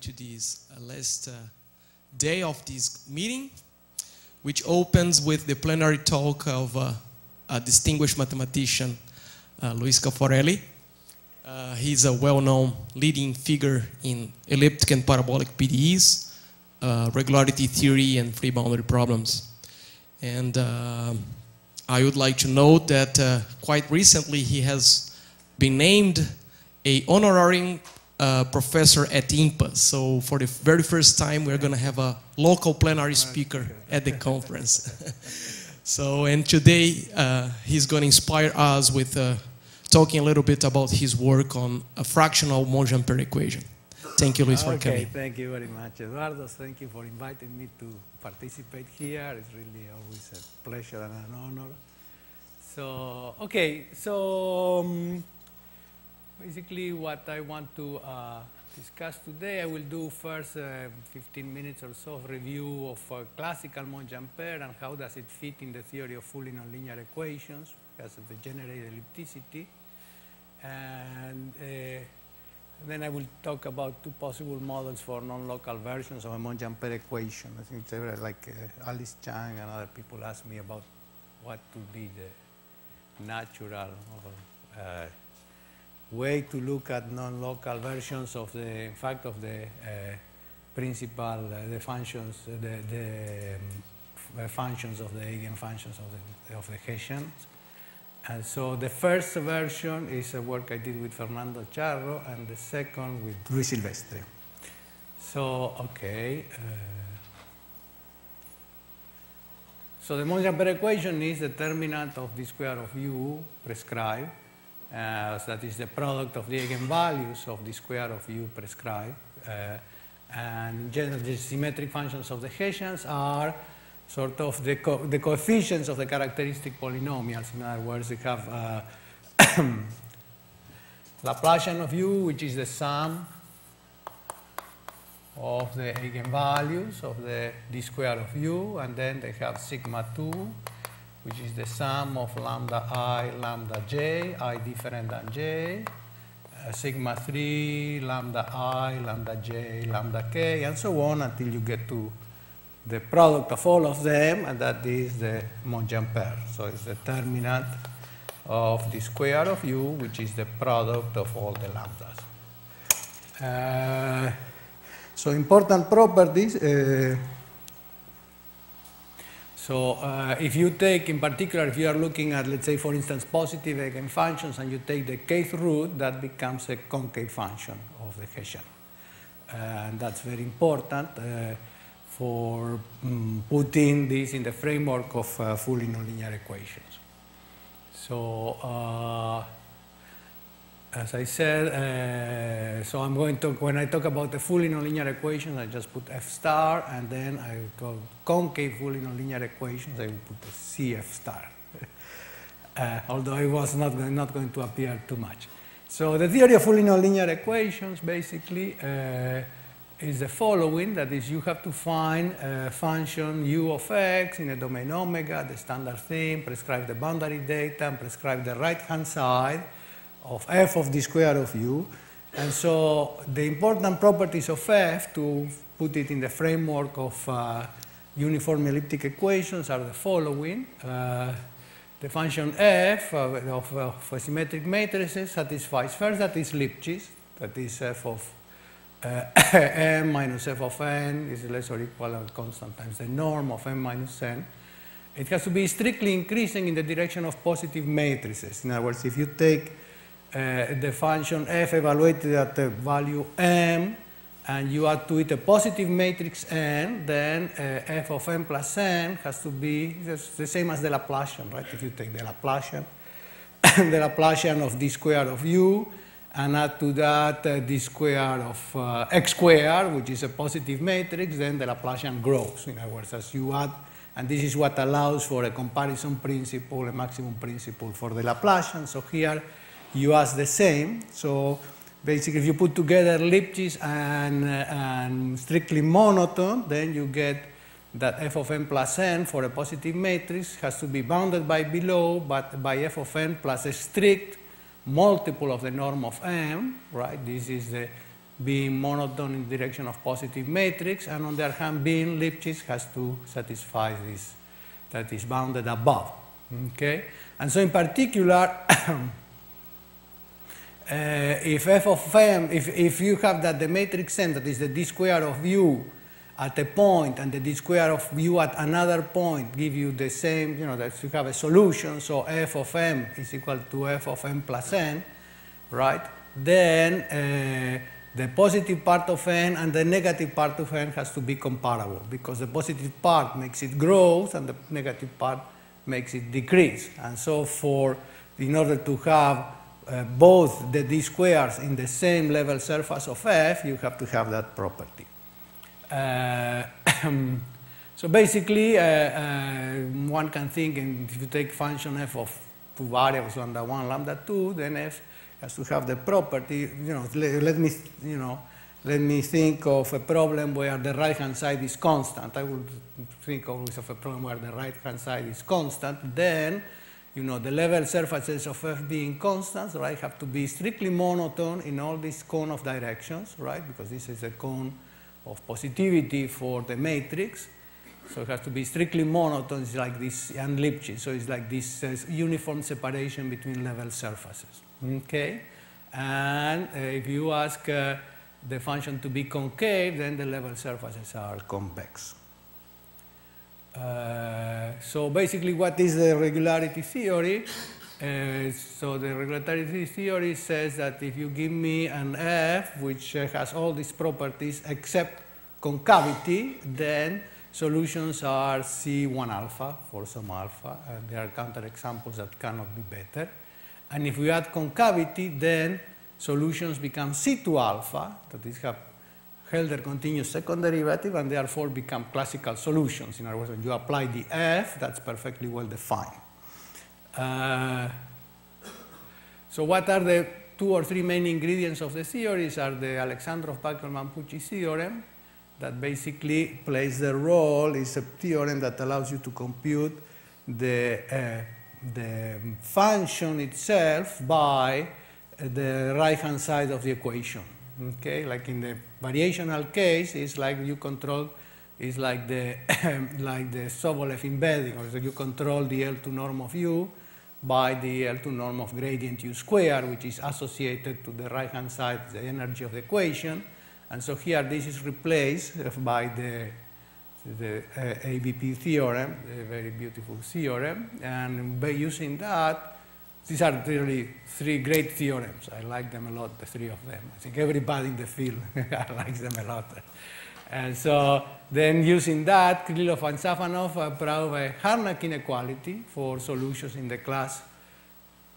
to this last day of this meeting, which opens with the plenary talk of a distinguished mathematician, Luis Caffarelli. He's a well-known leading figure in elliptic and parabolic PDEs, regularity theory, and free boundary problems. And I would like to note that quite recently he has been named an honorary professor at IMPA. So for the very first time, we're going to have a local plenary speaker at the conference. So, and today he's going to inspire us with talking a little bit about his work on a fractional Monge-Ampere equation. Thank you, Luis, for coming. Thank you very much, Eduardo. Thank you for inviting me to participate here. It's really always a pleasure and an honor. So, basically what I want to discuss today, I will do first 15 minutes or so of review of classical Monge-Ampere and how does it fit in the theory of fully nonlinear equations because of the generated ellipticity. And then I will talk about two possible models for non-local versions of a Monge-Ampere equation. I think they were like Alice Chang and other people asked me about what would be the natural way to look at non-local versions of the, in fact, of the principal, the functions, the functions of the eigenfunctions of the Hessians. And so the first version is a work I did with Fernando Charro, and the second with Luis Silvestre. So, okay. So the Monge-Ampere equation is the determinant of the square of u prescribed. So that is the product of the eigenvalues of the square of u prescribed. And in general, the symmetric functions of the Hessians are sort of the coefficients of the characteristic polynomials. In other words, we have Laplacian of u, which is the sum of the eigenvalues of the d square of u, and then they have sigma 2, which is the sum of lambda I, lambda j, I different than j, sigma 3, lambda I, lambda j, lambda k, and so on until you get to the product of all of them, and that is the Monge-Ampere. So it's the determinant of the square of u, which is the product of all the lambdas. So important properties. If you take, in particular, if you are looking at, let's say, for instance, positive eigenfunctions, and you take the kth root, that becomes a concave function of the Hessian. And that's very important for putting this in the framework of fully nonlinear equations. So, as I said, so I'm going to, when I talk about the fully nonlinear equations, I just put F star, and then I go concave fully nonlinear equations, I will put a CF star. Although it was not going to appear too much. So the theory of fully nonlinear equations basically is the following, that is, you have to find a function u of x in a domain omega, the standard thing, prescribe the boundary data, and prescribe the right-hand side of f of the square of u. And so the important properties of f, to put it in the framework of uniform elliptic equations, are the following. The function f of symmetric matrices satisfies first that is Lipschitz, that is f of m minus f of n is less or equal to constant times the norm of m minus n. It has to be strictly increasing in the direction of positive matrices. In other words, if you take the function f evaluated at the value m, and you add to it a positive matrix n, then f of n plus n has to be the same as the Laplacian, right? If you take the Laplacian, the Laplacian of d square of u, and add to that d square of x squared, which is a positive matrix, then the Laplacian grows. In other words, as you add, and this is what allows for a comparison principle, a maximum principle for the Laplacian. So here, you ask the same. So basically, if you put together Lipschitz and strictly monotone, then you get that f of n plus n for a positive matrix has to be bounded by below, but by f of n plus a strict multiple of the norm of m, right? This is the being monotone in the direction of positive matrix, and on the other hand, being Lipschitz has to satisfy this that is bounded above. Okay? And so in particular, if f of m, if you have that the matrix M, that is the d square of u at a point and the d square of u at another point give you the same, that you have a solution, so f of m is equal to f of m plus n, right? Then the positive part of n and the negative part of n has to be comparable, because the positive part makes it grow and the negative part makes it decrease. And so in order to have both the d squares in the same level surface of f, you have to have that property. So basically, one can think, and if you take function f of two variables, lambda 1, lambda 2, then f has to have the property. Let me think of a problem where the right-hand side is constant. I would think always of a problem where the right-hand side is constant. Then, the level surfaces of f being constants, right, have to be strictly monotone in all these cone of directions, right, because this is a cone of positivity for the matrix. So it has to be strictly monotone. It's like this, and Lipschitz. So it's like this uniform separation between level surfaces. Okay? And if you ask the function to be concave, then the level surfaces are convex. So basically, what is the regularity theory? So the regularity theory says that if you give me an f which has all these properties except concavity, then solutions are C1 alpha for some alpha, and there are counterexamples that cannot be better. And if we add concavity, then solutions become C2 alpha, that is, have held their continuous second derivative, and therefore become classical solutions. In other words, when you apply the f, that's perfectly well defined. So what are the 2 or 3 main ingredients of the theories? Are the Alexandrov-Backel-Mampucci theorem, that basically plays the role, is a theorem that allows you to compute the function itself by the right-hand side of the equation. Okay, like in the variational case, it's like you control, it's like the like the Sobolev embedding, or so you control the L2 norm of u by the L2 norm of gradient u square, which is associated to the right-hand side, the energy of the equation. And so here this is replaced by the ABP theorem, a very beautiful theorem. And by using that, these are really 3 great theorems. I like them a lot, the 3 of them. I think everybody in the field likes them a lot. And so then using that, Krylov and Safanov prove a Harnack inequality for solutions in the class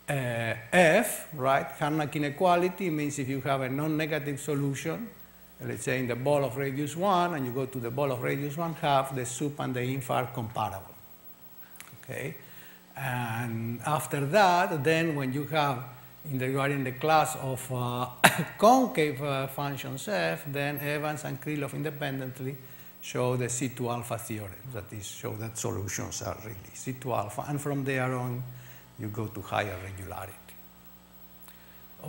F, right? Harnack inequality means if you have a non-negative solution, let's say in the ball of radius 1, and you go to the ball of radius 1/2, the sup and the inf are comparable. Okay? And after that, then when you have, you are in the class of concave functions f, then Evans and Krylov independently show the C2 alpha theorem, that is, show that solutions are really C2 alpha. And from there on, you go to higher regularity.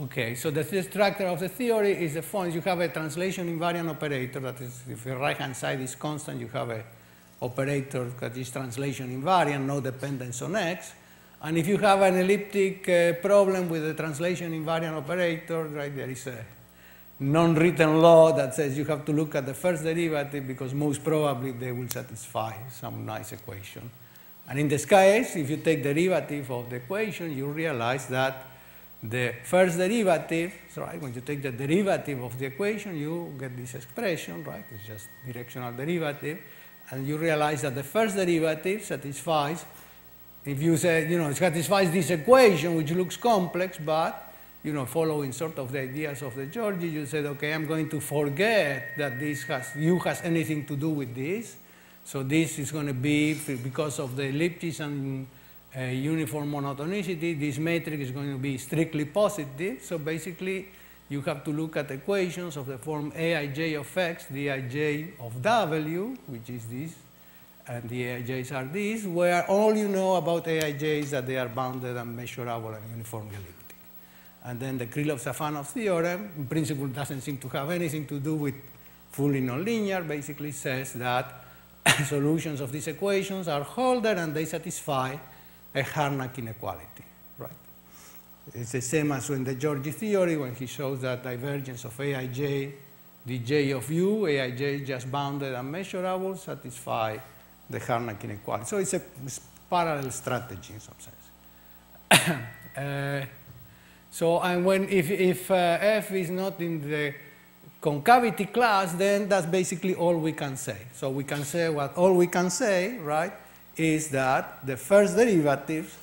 Okay, so the structure of the theory is the following. You have a translation invariant operator, that is, if the right-hand side is constant, you have a operator that is translation invariant, no dependence on x. And if you have an elliptic problem with the translation invariant operator, right, there is a non-written law that says you have to look at the first derivative, because most probably they will satisfy some nice equation. And in this case, if you take derivative of the equation, you realize that the first derivative, right, when you take the derivative of the equation, you get this expression, right? It's just directional derivative. And you realize that the first derivative satisfies, if you say, it satisfies this equation, which looks complex, but, following sort of the ideas of the Georgi, you said, okay, I'm going to forget that u has anything to do with this. So this is going to be, because of the Lipschitz and uniform monotonicity, this matrix is going to be strictly positive. So basically, you have to look at equations of the form Aij of x, dij of w, which is this, and the Aij's are these, where all you know about Aij is that they are bounded and measurable and uniformly elliptic. And then the Krylov-Safanov theorem, in principle, doesn't seem to have anything to do with fully nonlinear, basically says that solutions of these equations are Hölder and they satisfy a Harnack inequality, right? It's the same as in the Georgi theory when he shows that divergence of Aij, dj of u, Aij is just bounded and measurable, satisfy the Harnack inequality. So it's a parallel strategy in some sense. So, and when if f is not in the concavity class, then that's basically all we can say. So we can say all we can say, right, is that the first derivatives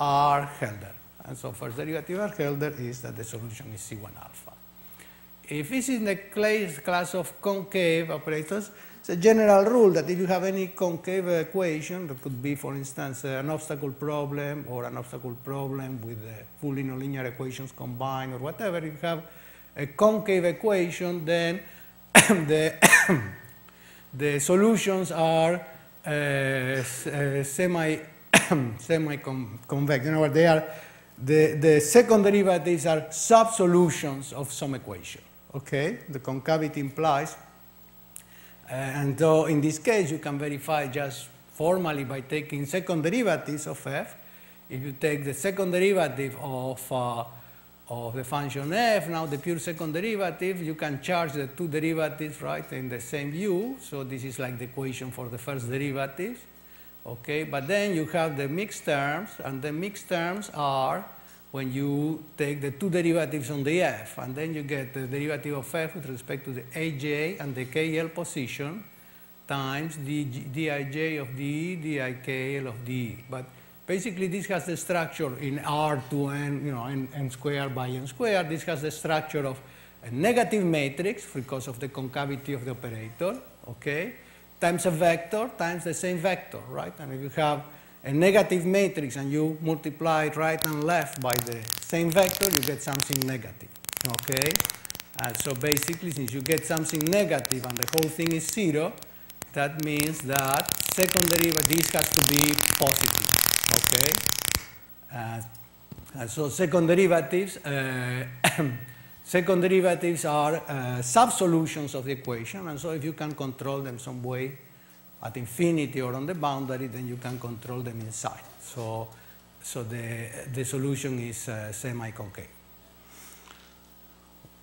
are Hölder. And so first derivative are Hölder is that the solution is C1 alpha. If this is in the class of concave operators, it's a general rule that if you have any concave equation, that could be, for instance, an obstacle problem or an obstacle problem with fully nonlinear equations combined or whatever, if you have a concave equation, then the solutions are semi-convex. In other words, they are the second derivatives are sub-solutions of some equation. Okay, the concavity implies. And so in this case, you can verify just formally by taking second derivatives of f. If you take the second derivative of the function f, now the pure second derivative, you can charge the two derivatives, right, in the same u. So this is like the equation for the first derivatives. Okay, but then you have the mixed terms, and the mixed terms are when you take the two derivatives on the f, and then you get the derivative of f with respect to the aj and the kl position times the dij of the dikl of the. But basically, this has the structure in R to n, you know, n squared by n squared. This has the structure of a negative matrix because of the concavity of the operator, okay, times a vector times the same vector, right? And if you have a negative matrix and you multiply it right and left by the same vector, you get something negative, okay? And so basically, since you get something negative and the whole thing is 0, that means that second derivative, this has to be positive, okay? And so second derivatives, second derivatives are sub-solutions of the equation, and so if you can control them some way at infinity or on the boundary, then you can control them inside. So the solution is semi-concave.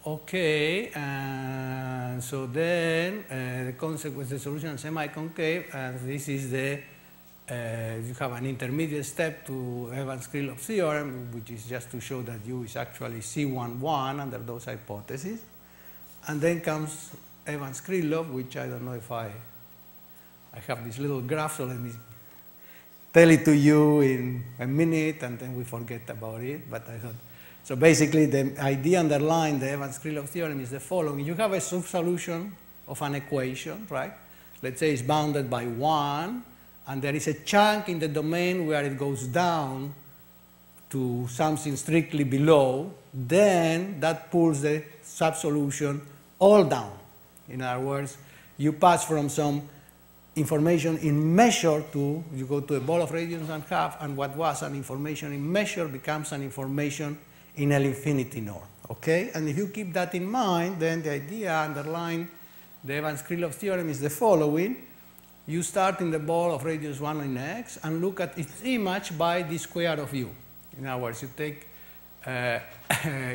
Okay, and so then the consequence, the solution is semi-concave, and this is the, you have an intermediate step to Evans-Krylov theorem, which is just to show that U is actually C11 under those hypotheses. And then comes Evans-Krylov, which I don't know if I have this little graph, so let me tell it to you in a minute, and then we forget about it. But I thought, so basically the idea underlying the Evans-Krylov theorem is the following. You have a solution of an equation, right? Let's say it's bounded by 1, and there is a chunk in the domain where it goes down to something strictly below, then that pulls the subsolution all down. In other words, you pass from some information in measure to, you go to a ball of radius and half, and what was an information in measure becomes an information in L infinity norm, okay? And if you keep that in mind, then the idea underlying the Evans-Krylov theorem is the following. You start in the ball of radius 1 in x and look at its image by the square of u. In other words, you take,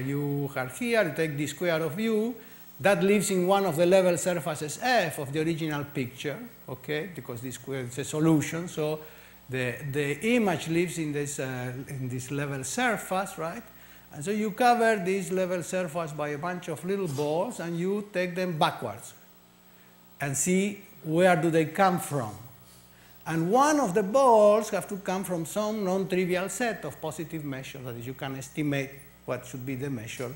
you are here, you take the square of u, that lives in one of the level surfaces f of the original picture, okay, because this square is a solution, so the image lives in this level surface, right? And so you cover this level surface by a bunch of little balls and you take them backwards and see where do they come from. And one of the balls have to come from some non-trivial set of positive measures, that is, you can estimate what should be the measure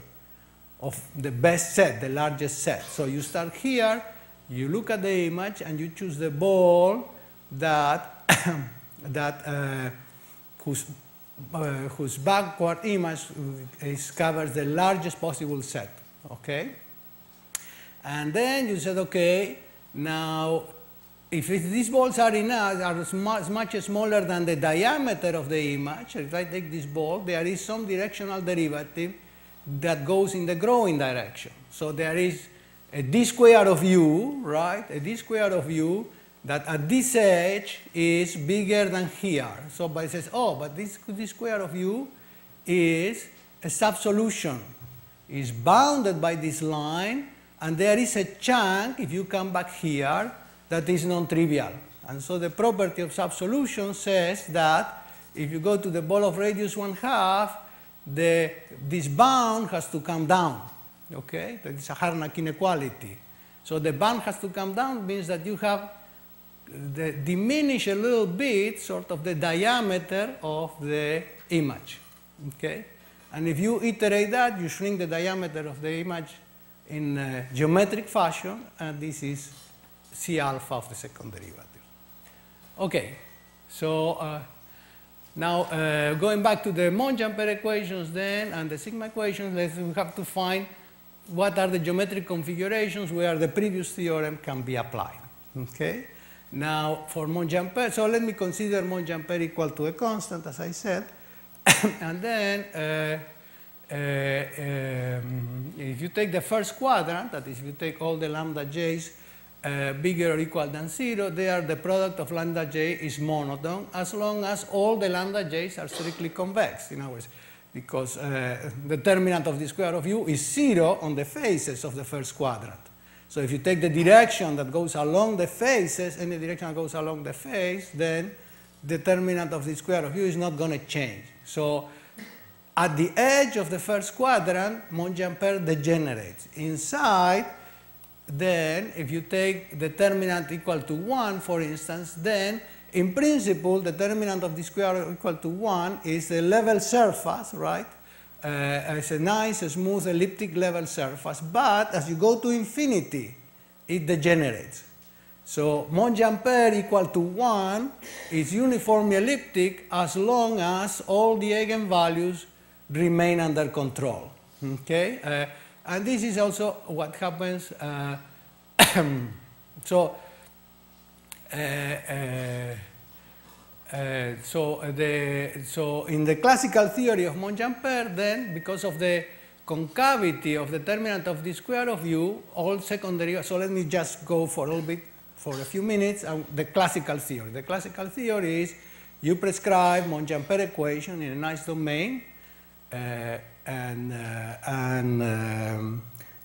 of the best set, the largest set. So you start here, you look at the image, and you choose the ball that, whose backward image covers the largest possible set, okay? And then you said, okay, now, if these balls are much smaller than the diameter of the image, if I take this ball, there is some directional derivative that goes in the growing direction. So there is a d squared of u, right? A d squared of u that at this edge is bigger than here. So by says, oh, but this d squared of u is a subsolution, is bounded by this line, and there is a chunk, if you come back here, that is non-trivial. And so the property of subsolution says that if you go to the ball of radius 1/2, this bound has to come down. Okay? That is a Harnack inequality. So the bound has to come down means that you have diminish a little bit sort of the diameter of the image. Okay? And if you iterate that, you shrink the diameter of the image in a geometric fashion, and this is C alpha of the second derivative. Okay, so now going back to the Monge-Ampere equations then, and the sigma equations, we have to find what are the geometric configurations where the previous theorem can be applied. Okay? Now, for Monge-Ampere, so let me consider Monge-Ampere equal to a constant, as I said. And then, if you take the first quadrant, that is, if you take all the lambda j's bigger or equal than 0, there the product of lambda j is monotone, as long as all the lambda j's are strictly convex, in other words, because the determinant of the square of u is 0 on the faces of the first quadrant. So if you take the direction that goes along the faces, any direction that goes along the face, then determinant of the square of u is not going to change. So at the edge of the first quadrant, Monge-Ampere degenerates. Inside, then, if you take determinant equal to 1, for instance, then, in principle, determinant of the square equal to 1 is a level surface, right? It's a nice, smooth, elliptic level surface. But as you go to infinity, it degenerates. So Monge-Ampere equal to 1 is uniformly elliptic as long as all the eigenvalues remain under control. Okay? And this is also what happens. So in the classical theory of Monge-Ampere, then, because of the concavity of the determinant of the square of u, all secondary. So let me just go for a little bit, for a few minutes, the classical theory. The classical theory is you prescribe Monge-Ampere equation in a nice domain,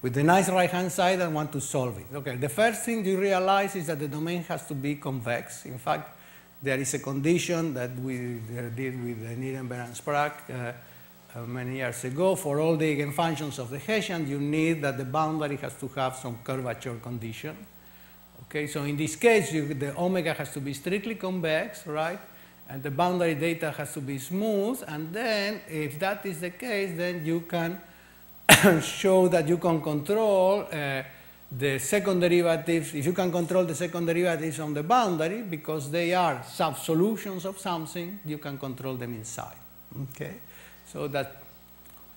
with the nice right-hand side and want to solve it. Okay, the first thing you realize is that the domain has to be convex. In fact, there is a condition that we did with Nirenberg and Sprague many years ago. For all the eigenfunctions of the Hessian, you need that the boundary has to have some curvature condition. Okay, so in this case, the omega has to be strictly convex, right? And the boundary data has to be smooth. And then, if that is the case, then you can show that you can control the second derivatives. If you can control the second derivatives on the boundary, because they are subsolutions of something, you can control them inside. Okay? So that's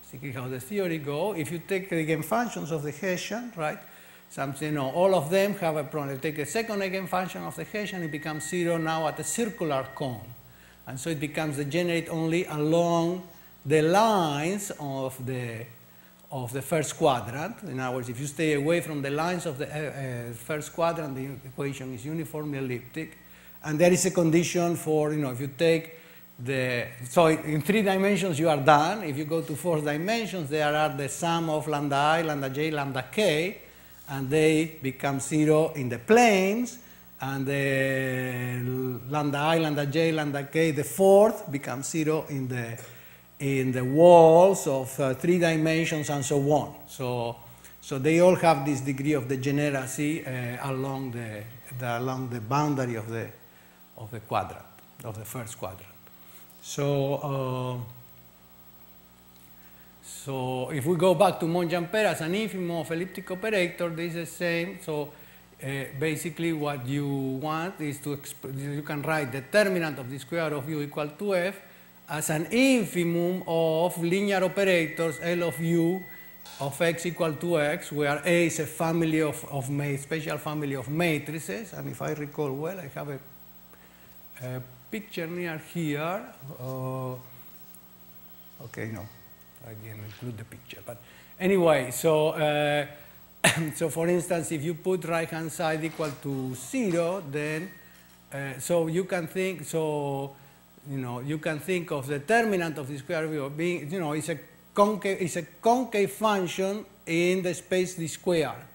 basically how the theory goes. If you take the eigenfunctions of the Hessian, right? Something, you know, all of them have a problem. Take a second eigenfunction of the Hessian, it becomes 0 now at a circular cone. And so it becomes degenerate only along the lines of the first quadrant. In other words, if you stay away from the lines of the first quadrant, the equation is uniformly elliptic. And there is a condition for, you know, if you take so in 3 dimensions you are done. If you go to 4 dimensions, there are the sum of lambda I, lambda j, lambda k, and they become 0 in the planes, and the lambda I, lambda j, lambda k, the fourth becomes 0 in the walls of 3 dimensions and so on. So they all have this degree of degeneracy along the boundary of the quadrant, of the first quadrant. So if we go back to Monge-Ampere as an infimum of elliptic operator, this is the same. So basically what you want is you can write determinant of the square of u equal to f as an infimum of linear operators L of u of x equal to x, where A is a family special family of matrices. And if I recall well, I have a picture near here. Okay, no. I didn't include the picture. But anyway, so, so for instance, if you put right-hand side equal to 0, then, so you can think, so, you know, you can think of the determinant of the square of u being, you know, it's a concave function in the space d squared.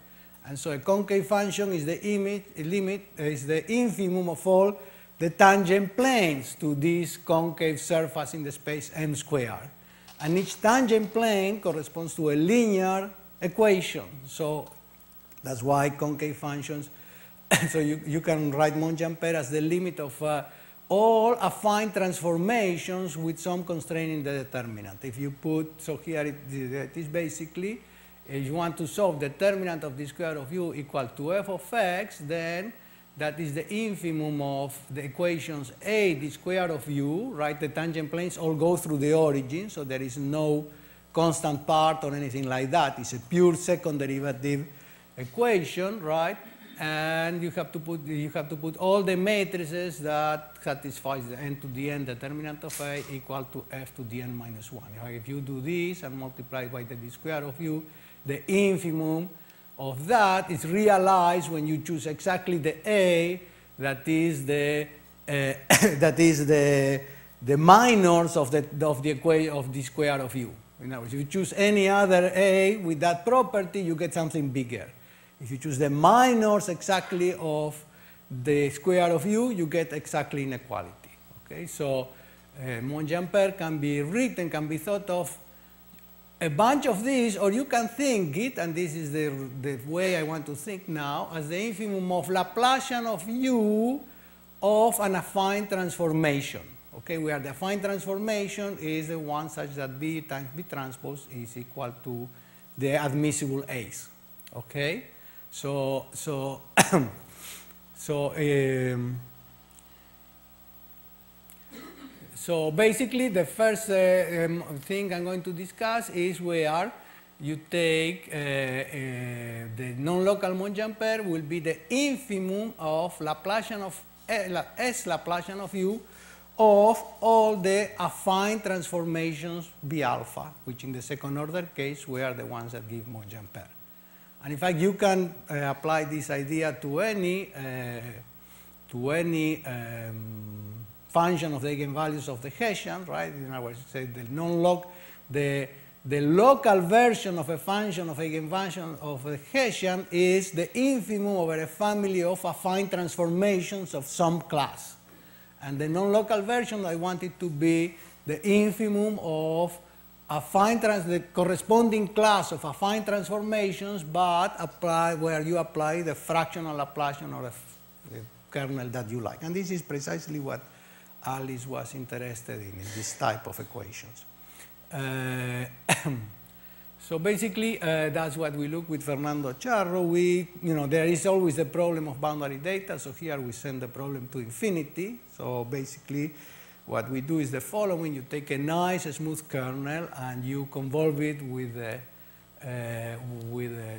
And so a concave function is the is the infimum of all the tangent planes to this concave surface in the space m squared. And each tangent plane corresponds to a linear equation. So that's why concave functions, so you can write Monge-Ampere as the limit of all affine transformations with some constraint in the determinant. If you put, so here it is basically, if you want to solve the determinant of the square of u equal to f of x, then that is the infimum of the equations a the square of u, right? The tangent planes all go through the origin, so there is no constant part or anything like that. It's a pure second derivative equation, right? And you have to put all the matrices that satisfies the n to the n determinant of a equal to f to the n minus 1. If you do this and multiply by the d square of u, the infimum of that is realized when you choose exactly the a that is the the minors of the equation of the square of u. In other words, if you choose any other a with that property, you get something bigger. If you choose the minors exactly of the square of u, you get exactly inequality. Okay, so Monge-Ampere can be written, can be thought of a bunch of these, or you can think it, and this is the way I want to think now, as the infimum of Laplacian of u of an affine transformation. Okay, where the affine transformation is the one such that B times B transpose is equal to the admissible A's. Okay, so basically the first thing I'm going to discuss is where you take the non-local Monge-Ampere will be the infimum of Laplacian of S Laplacian of u of all the affine transformations B alpha, which in the second order case were the ones that give Monge-Ampere. And in fact, you can apply this idea to any function of the eigenvalues of the Hessian, right? In other words, say the local version of a function of eigenfunction of a Hessian is the infimum over a family of affine transformations of some class. And the non-local version, I want it to be the infimum of the corresponding class of affine transformations, but where you apply the fractional Laplacian or the kernel that you like. And this is precisely what Alice was interested in this type of equations. So basically, that's what we look with Fernando Charro. There is always the problem of boundary data, so here we send the problem to infinity. So basically, what we do is the following. You take a nice smooth kernel and you convolve it with a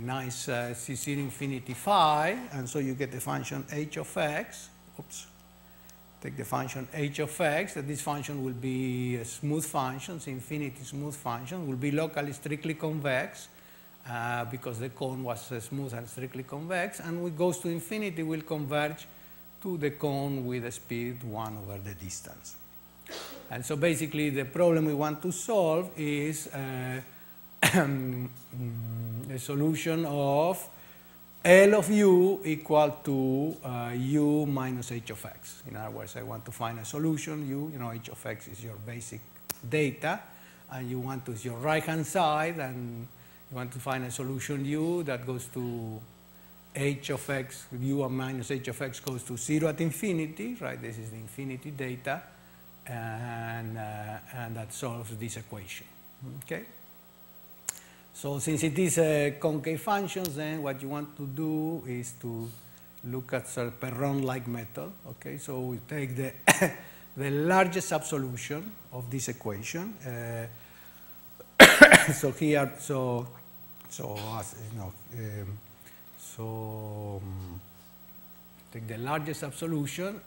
nice C0 infinity phi, and so you get the function h of x. Oops. Take the function h of x, that this function will be a smooth function, infinity smooth function, will be locally strictly convex because the cone was smooth and strictly convex, and when it goes to infinity will converge to the cone with a speed 1 over the distance. And so basically the problem we want to solve is a solution of L of u equal to u minus h of x. In other words, I want to find a solution. H of x is your basic data, and you want to use your right-hand side, and you want to find a solution u that goes to h of x, u minus h of x goes to 0 at infinity, right? This is the infinity data, and that solves this equation, okay? So since it is a concave function, then what you want to do is to look at a Perron-like method. Okay, so we take the the largest subsolution of this equation. So here, take the largest subsolution.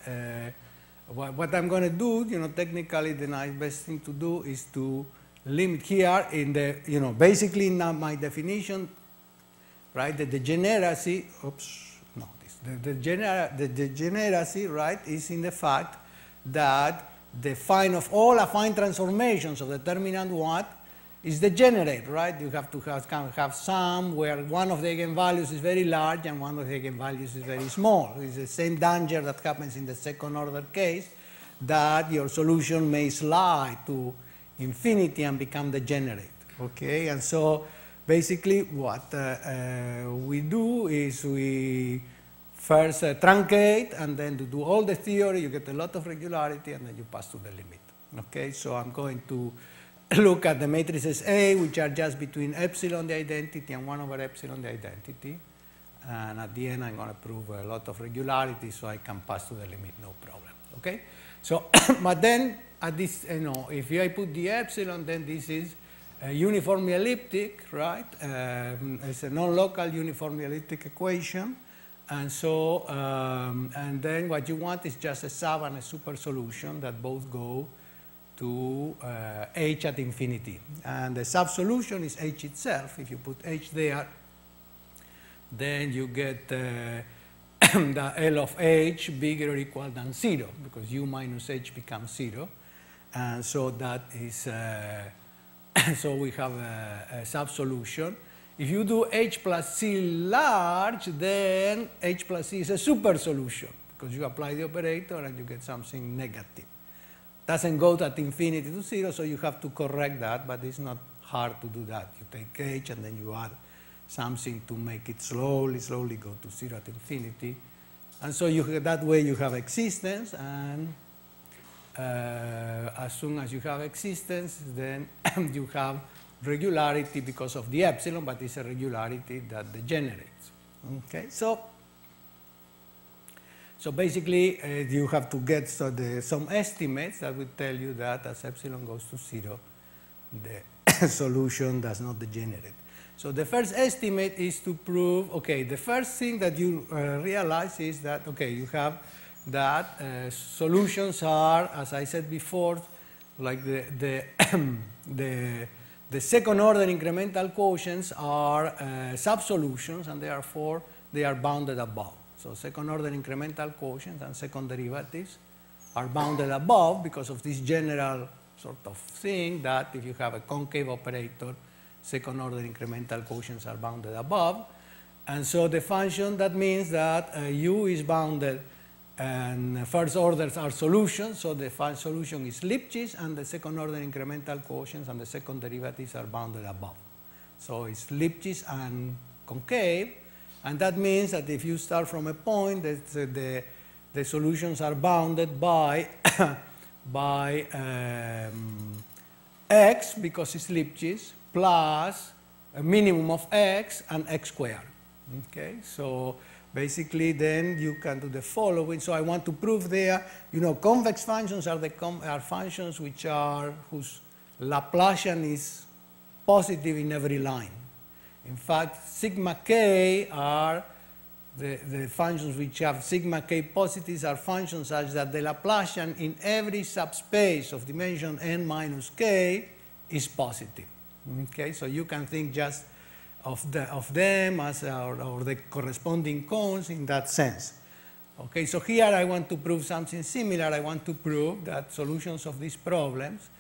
What I'm going to do, technically, the best thing to do is to limit here in the, basically in my definition, right, the degeneracy, the degeneracy, right, is in the fact that the fine of all affine transformations of determinant 1 is degenerate, right? You have to have some where one of the eigenvalues is very large and one of the eigenvalues is very small. It's the same danger that happens in the second order case, that your solution may slide to infinity and become degenerate, okay? And so basically what we do is we first truncate, and then to do all the theory, you get a lot of regularity, and then you pass to the limit, okay? So I'm going to look at the matrices A, which are just between epsilon the identity and 1 over epsilon the identity. And at the end, I'm going to prove a lot of regularity, so I can pass to the limit, no problem, okay? So, but then, at this, if I put the epsilon, then this is a uniformly elliptic, right? It's a non-local uniformly elliptic equation. And so, and then what you want is just a sub and a super solution that both go to h at infinity. And the sub-solution is h itself. If you put h there, then you get the L of h bigger or equal than 0, because u minus h becomes 0. And so that is, so we have a sub-solution. If you do h plus c large, then h plus c is a super solution, because you apply the operator and you get something negative. Doesn't go at infinity to 0, so you have to correct that, but it's not hard to do that. You take h and then you add something to make it slowly go to 0 at infinity. And so that way you have existence, and as soon as you have existence, then you have regularity because of the epsilon, but it's a regularity that degenerates. Okay, so basically, you have to get some estimates that will tell you that as epsilon goes to 0, the solution does not degenerate. So the first estimate is to prove, okay, the first thing that you realize is that, okay, you have that solutions are, as I said before, like the second order incremental quotients are sub-solutions, and therefore they are bounded above. So second order incremental quotients and second derivatives are bounded above because of this general sort of thing that if you have a concave operator, second order incremental quotients are bounded above. And so the function, that means that u is bounded and first orders are solutions, so the solution is Lipschitz, and the second order incremental quotients and the second derivatives are bounded above. So it's Lipschitz and concave. And that means that if you start from a point, the solutions are bounded by, x, because it's Lipschitz, plus a minimum of x and x squared. Okay, so basically then you can do the following. So I want to prove there, convex functions are functions whose Laplacian is positive in every line. In fact, sigma k are the functions which have sigma k positives are functions such that the Laplacian in every subspace of dimension n minus k is positive. Okay, so you can think just of them as or the corresponding cones in that sense. Okay, so here I want to prove something similar. I want to prove that solutions of these problems,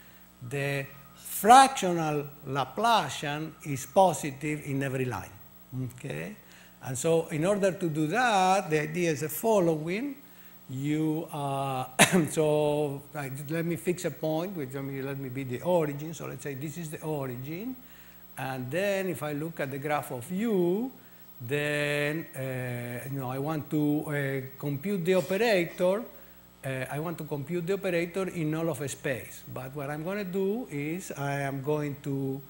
the fractional Laplacian is positive in every line. Okay, and so in order to do that, the idea is the following. So let me fix a point, which let me be the origin. So let's say this is the origin. And then if I look at the graph of u, then I want to compute the operator. I want to compute the operator in all of a space. But what I'm going to do is I am going to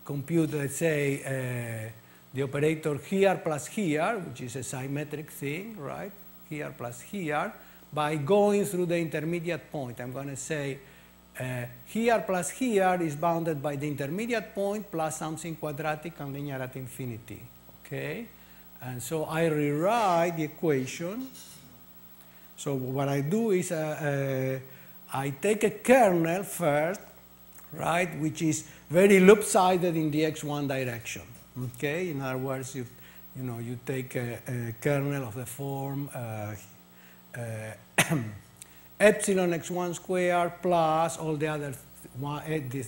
compute, let's say, the operator here plus here, which is a symmetric thing, right? Here plus here, by going through the intermediate point. I'm going to say here plus here is bounded by the intermediate point plus something quadratic and linear at infinity. Okay? And so I rewrite the equation. So what I do is I take a kernel first, right, which is very lopsided in the x1 direction. Okay, in other words, you take a kernel of the form epsilon x1 squared plus all the other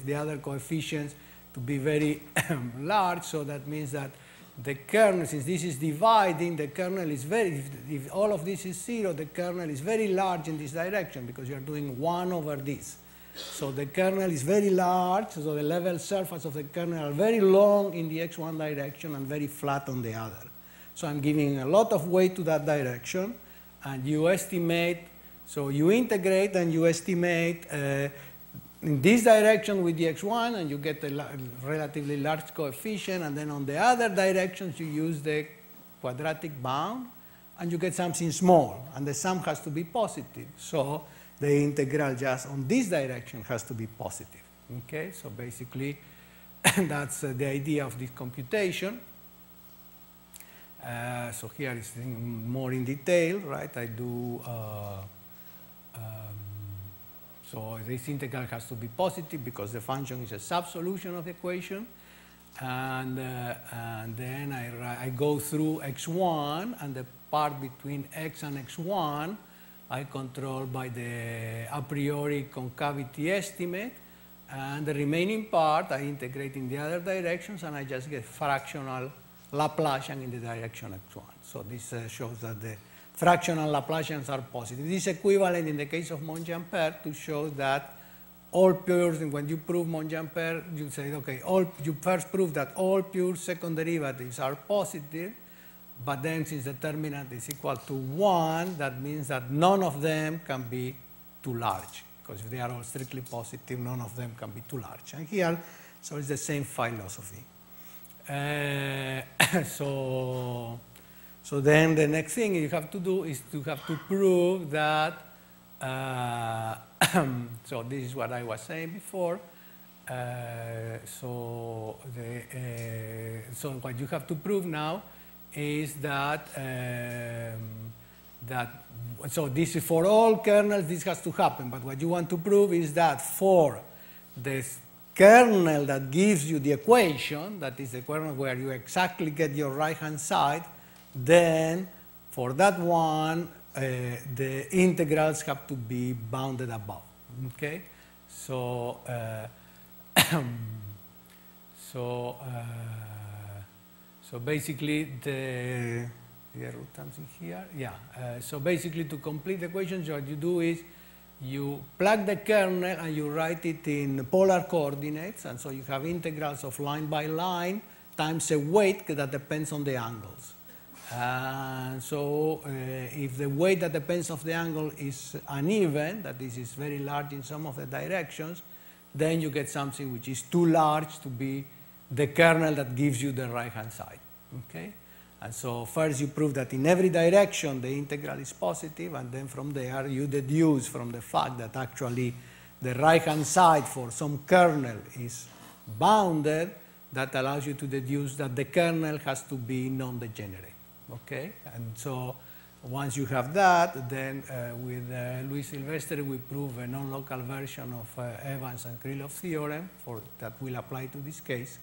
the other coefficients to be very large. So that means that the kernel, since this is dividing, the kernel is very, if all of this is 0, the kernel is very large in this direction because you are doing 1 over this. So the kernel is very large, so the level surface of the kernel are very long in the x1 direction and very flat on the other. So I'm giving a lot of weight to that direction, and you estimate, so you integrate and you estimate in this direction with the x1, and you get a relatively large coefficient, and then on the other directions you use the quadratic bound, and you get something small, and the sum has to be positive. So the integral just on this direction has to be positive. Okay, so basically that's the idea of this computation. So here is more in detail, right? I do. So this integral has to be positive because the function is a subsolution of the equation. And then I go through x1, and the part between x and x1 I control by the a priori concavity estimate. And the remaining part I integrate in the other directions, and I just get fractional Laplacian in the direction x1. So this shows that the fractional Laplacians are positive. This is equivalent in the case of Monge-Ampere to show that all pures, when you prove Monge-Ampere, you say, okay, you first prove that all pure second derivatives are positive, but then since the determinant is equal to 1, that means that none of them can be too large, because if they are all strictly positive, none of them can be too large. And here, so it's the same philosophy. So then the next thing you have to do is to have to prove that, so this is what I was saying before. So what you have to prove now is that, so this is for all kernels, this has to happen, but what you want to prove is that for this kernel that gives you the equation, that is the kernel where you exactly get your right-hand side, then for that one, the integrals have to be bounded above. Okay, so so basically the root comes in here. Yeah. So basically, to complete the equation, what you do is you plug the kernel and you write it in polar coordinates, and so you have integrals of line by line times a weight that depends on the angles. And so if the weight that depends on the angle is uneven, that this is very large in some of the directions, then you get something which is too large to be the kernel that gives you the right-hand side. Okay? And so first you prove that in every direction the integral is positive, and then from there you deduce from the fact that actually the right-hand side for some kernel is bounded, that allows you to deduce that the kernel has to be non-degenerate. Okay, and so once you have that, then with Luis Silvestre we prove a non-local version of Evans and Krylov theorem that will apply to this case,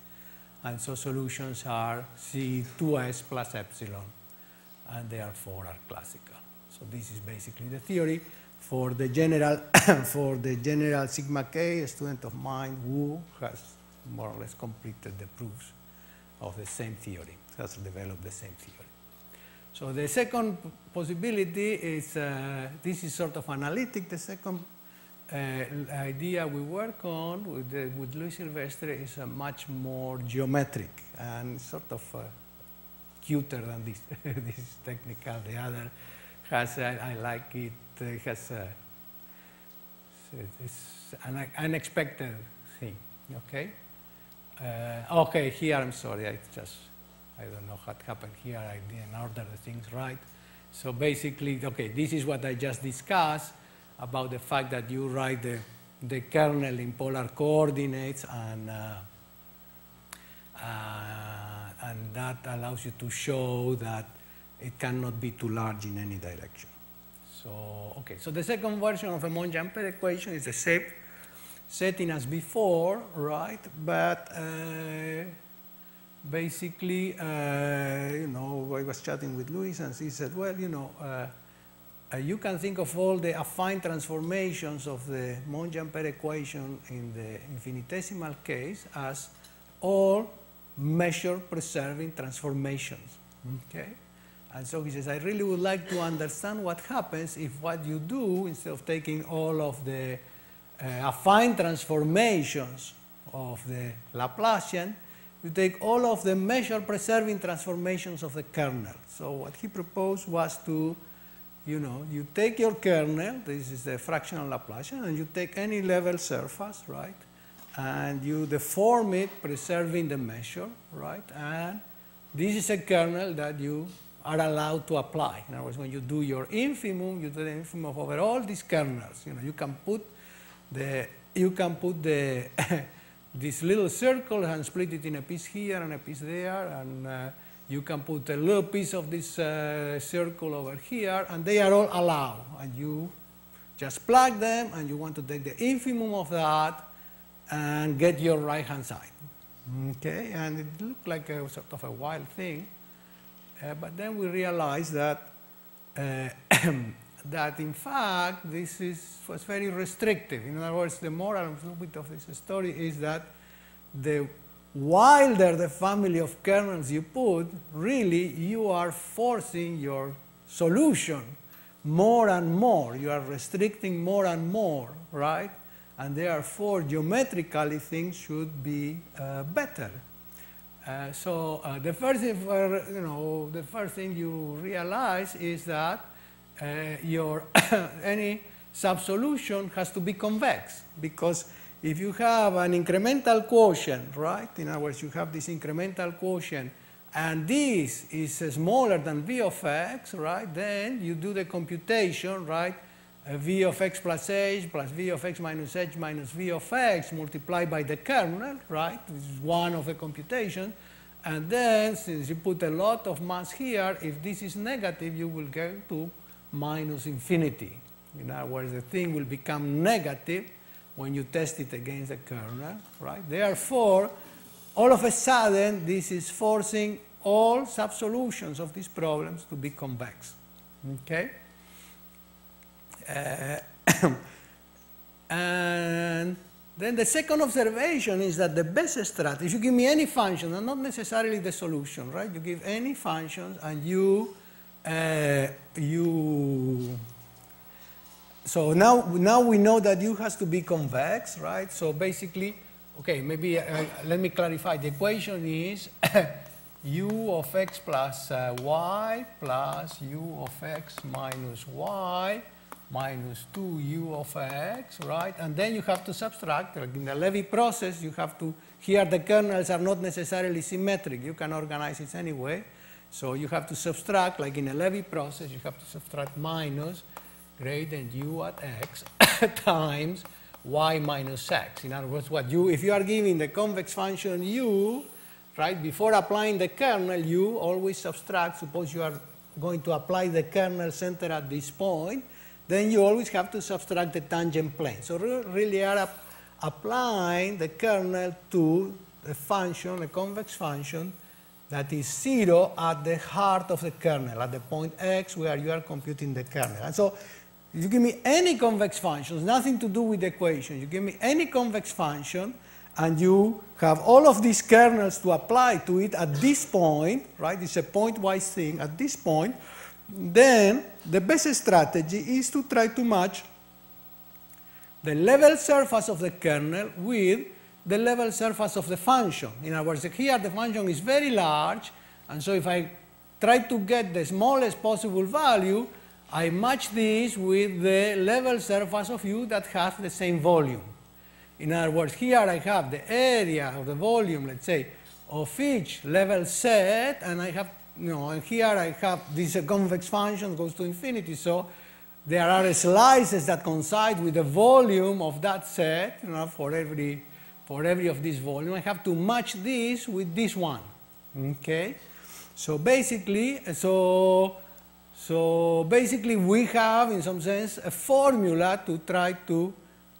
and so solutions are C2s plus epsilon, and therefore are classical. So this is basically the theory for the general sigma k. A student of mine, Wu, has more or less completed the proofs of the same theory, has developed the same theory. So the second possibility is, this is sort of analytic. The second idea we work on with Luis Silvestre is much more geometric and sort of cuter than this. This is technical. The other has, I like it, it has it's an unexpected thing. Okay? Okay, here I'm sorry, I don't know what happened here. I didn't order the things right. So basically, okay, this is what I just discussed about the fact that you write the kernel in polar coordinates, and that allows you to show that it cannot be too large in any direction. So, okay, so the second version of a Monge-Ampere equation is the same. setting as before, right? But basically, you know, I was chatting with Luis, and he said, well, you know, you can think of all the affine transformations of the Monge-Ampere equation in the infinitesimal case as all measure-preserving transformations, okay? And so he says, I really would like to understand what happens if what you do, instead of taking all of the affine transformations of the Laplacian, you take all of the measure-preserving transformations of the kernel. So what he proposed was to, you know, you take your kernel, this is the fractional Laplacian, and you take any level surface, right? And you deform it, preserving the measure, right? And this is a kernel that you are allowed to apply. In other words, when you do your infimum, you do the infimum over all these kernels. You know, you can put the this little circle and split it in a piece here and a piece there, and you can put a little piece of this circle over here, and they are all allowed. And you just plug them, and you want to take the infimum of that and get your right-hand side. Okay, and it looked like a sort of a wild thing, but then we realized that that in fact this was very restrictive. In other words, the moral bit of this story is that the wilder the family of kernels you put, really you are forcing your solution more and more. You are restricting more and more, right? And therefore, geometrically, things should be better. So the first thing, the first thing you realize is that your any subsolution has to be convex, because if you have an incremental quotient, right? In other words, you have this incremental quotient, and this is smaller than v of x, right? Then you do the computation, right? V of x plus h plus v of x minus h minus v of x multiplied by the kernel, right? This is one of the computation. And then, since you put a lot of mass here, if this is negative, you will get to minus infinity. In other words, the thing will become negative when you test it against the kernel, right? Therefore, all of a sudden, this is forcing all subsolutions of these problems to be convex, okay? And then the second observation is that the best strategy, if you give me any function, and not necessarily the solution, right? You give any functions, and so now we know that U has to be convex, right? So basically, okay, maybe let me clarify. The equation is U of x plus y plus U of x minus y minus 2u of x, right? And then you have to subtract, like in the Levy process, you have to, here the kernels are not necessarily symmetric. You can organize it anyway. So you have to subtract, like in a Levy process, you have to subtract minus gradient u at x times y minus x. In other words, what you, if you are giving the convex function u, right, before applying the kernel, you always subtract. Suppose you are going to apply the kernel center at this point, then you always have to subtract the tangent plane. So really are applying the kernel to the function, a convex function, that is 0 at the heart of the kernel, at the point x where you are computing the kernel. And so if you give me any convex functions, nothing to do with the equation, you give me any convex function, and you have all of these kernels to apply to it at this point, right? It's a point-wise thing at this point. Then the best strategy is to try to match the level surface of the kernel with the level surface of the function. In other words, here the function is very large, and so if I try to get the smallest possible value, I match this with the level surface of U that has the same volume. In other words, here I have the area of the volume, let's say, of each level set, and I have, and here I have this convex function goes to infinity, so there are slices that coincide with the volume of that set, for every of this volume. I have to match this with this one, okay? So basically, we have, in some sense, a formula to try to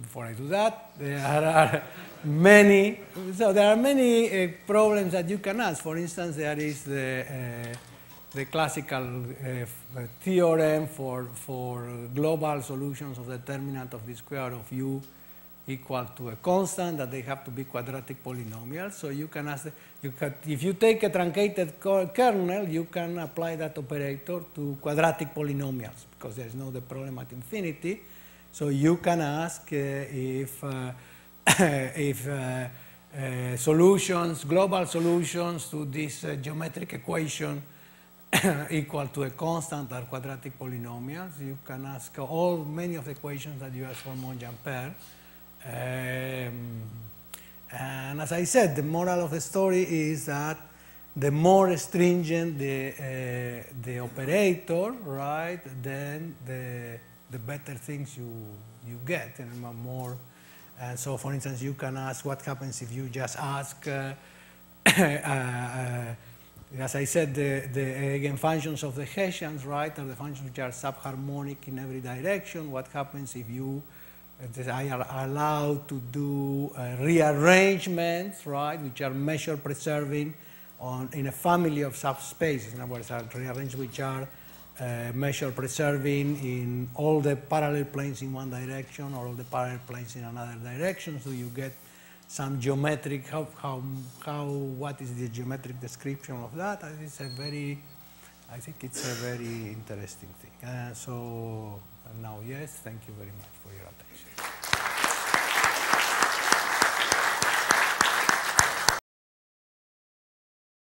before I do that, there are many, so there are many problems that you can ask. For instance, there is the classical theorem for global solutions of the determinant of the square of u equal to a constant, that they have to be quadratic polynomials. So you can ask, if you take a truncated kernel, you can apply that operator to quadratic polynomials, because there is no the problem at infinity. So you can ask if solutions, global solutions to this geometric equation equal to a constant are quadratic polynomials. You can ask many of the equations that you ask for Monge-Ampere. And as I said, the moral of the story is that the more stringent the operator, right, then the better things you get, and more. And so, for instance, you can ask what happens if you just ask, as I said, the eigenfunctions of the Hessians, right, are the functions which are subharmonic in every direction. What happens if you are allowed to do rearrangements, right, which are measure preserving in a family of subspaces? In other words, are rearrangements which are measure preserving in all the parallel planes in one direction or all the parallel planes in another direction. So you get some geometric, what is the geometric description of that? It's a very, I think it's a very interesting thing. So now, yes, thank you very much for your attention.